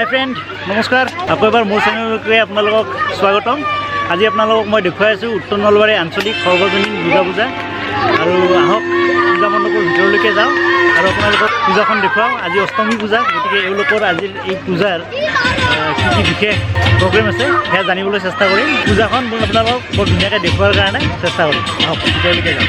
Hi friend नमस्कार आपको एबार मोर चेनेलके आपनालोকক स्वागतम। आज आपनालोকক मैं देखुवाई आছো उत्तर नलबारी आंचलिक सर्वजनीन दुर्गा पूजा और आहक पूजा मंडपर भितरলৈকে যাওঁ और आपनालोকক पूजाখন দেখুৱাও। आज अष्टमी पूजा गतिके एওঁলোকৰ আজি এই পূজাৰ কি বিশেষ प्रग्राम আছে সেয়া জানিবলৈ চেষ্টা কৰিম। পূজাখন আপোনালোকক বৰ ধুনীয়াকৈ দেখুৱাৰ কাৰণে চেষ্টা কৰিম। আহক ভিতৰলৈকে যাওঁ।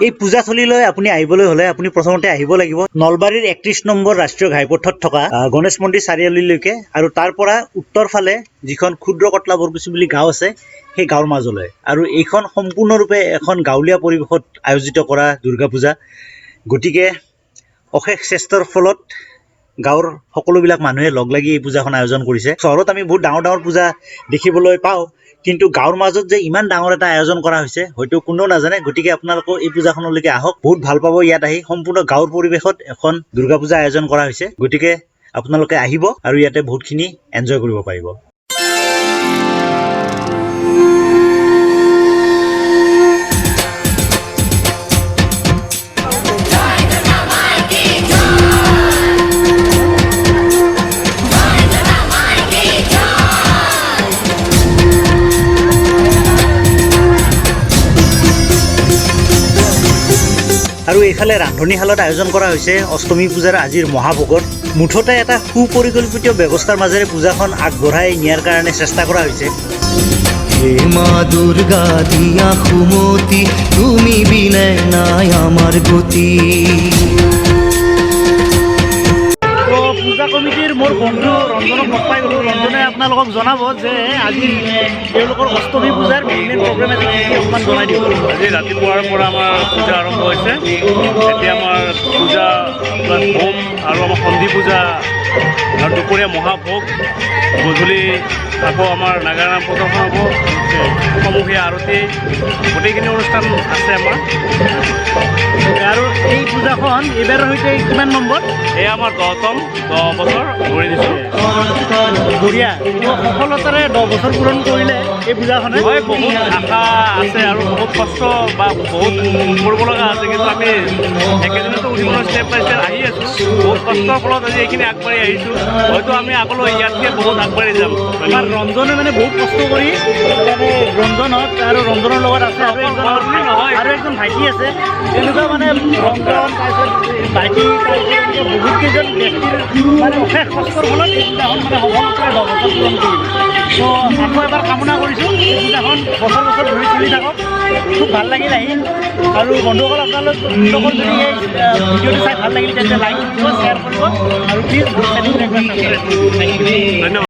এই পূজাথলীলৈ আপুনি আহিবলৈ হলে আপুনি প্ৰথমতে আহিব লাগিব নলবাৰীৰ 31 নম্বৰ ৰাষ্ট্ৰীয় ঘাইপথত থকা গণেশ মন্দিৰ চাৰিআলিলৈকে আৰু তাৰ পৰা উত্তৰ ফালে যিখন ক্ষুদ্ৰ কটলা বৰকুচি বুলি গাঁও আছে সেই গাঁৱৰ মাজলৈ। আৰু এইখন সম্পূৰ্ণৰূপে এখন গাঁৱলীয়া পৰিৱেশত আয়োজিত কৰা দুৰ্গা পূজা। গতিকে অশেষ চেষ্টাৰ ফলত গাঁৱৰ সকলোবিলাক মানুহে লগ লাগি এই পূজাখন আয়োজন কৰিছে। চহৰত আমি বহুত ডাঙৰ ডাঙৰ পূজা দেখিবলৈ পাওঁ, কিন্তু গাঁৱৰ মাজত যে ইমান ডাঙৰ এটা আয়োজন কৰা হৈছে হয়তো কোনেও নাজানে। গতিকে আপোনালোকে এই পূজাখনলৈকে আহক, বহুত ভাল পাব। ইয়াত আহি সম্পূৰ্ণ গাঁৱৰ পৰিৱেশত এখন দুৰ্গা পূজা আয়োজন কৰা হৈছে। গতিকে আপোনালোকে আহিব আৰু ইয়াতে বহুতখিনি এনজয় কৰিব পাৰিব। আৰু এইফালে ৰান্ধনীশালত আয়োজন কৰা হৈছে অষ্টমী পূজাৰ আজিৰ মহাভোগৰ। মুঠতে এটা সুপৰিকল্পিত ব্যৱস্থাৰ মাজেৰে পূজাখন আগবঢ়াই নিয়াৰ কাৰণে চেষ্টা কৰা হৈছে। হে মা দুৰ্গা দিয়া সুমতি তুমি বিনে নাই আমাৰ গতি। পূজা কমিটিৰ মোৰ বন্ধু ৰঞ্জনক লগ পাই গ'লোঁ। ৰঞ্জনে আপোনালোকক জনাব যে আজি তেওঁলোকৰ অষ্টমী পূজাৰ মেইন প্ৰগ্ৰেম এটা অকণমান জনাই দিব। আজি ৰাতিপুৱাৰ পৰা আমাৰ পূজা আৰম্ভ হৈছে। এতিয়া আমাৰ পূজা প্লাছ হোম আৰু আমাৰ সন্ধি পূজা আৰু দুপৰীয়া মহাভোগ, গধূলি আকৌ আমাৰ নাগাৰা প্ৰদৰ্শন হ'ব, সমূহীয়া আৰতি, গোটেইখিনি অনুষ্ঠান আছে আমাৰ। আৰু এই পূজাখন এইবাৰৰ সৈতে কিমান নম্বৰ? এয়া আমাৰ 10 বছৰ ধৰি দিছোঁ। বঢ়িয়া, সফলতাৰে 10 বছৰ পূৰণ কৰিলে এই পূজাখনে। হয়, বহুত আশা আছে আৰু বহুত কষ্ট বা বহুত কৰিব লগা আছে, কিন্তু আমি একেদিনতো উঠিবলৈ ষ্টেপ বাই ষ্টেপ আহি আছোঁ। বহুত কষ্টৰ ফলত আজি এইখিনি আগবাঢ়ি আহিছোঁ। হয়তো আমি আগলৈ ইয়াতকৈ বহুত আগবাঢ়ি যাম। আমাৰ ৰঞ্জনে মানে বহুত কষ্ট কৰি ৰঞ্জনত আৰু ৰঞ্জনৰ লগত আছে আৰু একজন ভাইটি আছে। তেনেকুৱা মানে ৰঞ্জন তাৰপিছত ভাইটি তাৰপিছত বহুত কেইজন ব্যক্তিৰ মানে অশেষ কষ্টৰ ফলত এই পূজাখন মানে সফলতাৰে 10 বছৰ পূৰণ কৰিলে। তো আকৌ এবাৰ কামনা কৰিছোঁ এই পূজাখন বছৰ বছৰ ধৰি চলি থাকক। খুব ভাল লাগিল আহি। আৰু বন্ধুসকল আপোনালোকৰ যদি এই ভিডিঅ'টো চাই ভাল লাগিল তেন্তে লাইক কৰিব, শ্বেয়াৰ কৰিব আৰু প্লিজ ধন্যবাদ।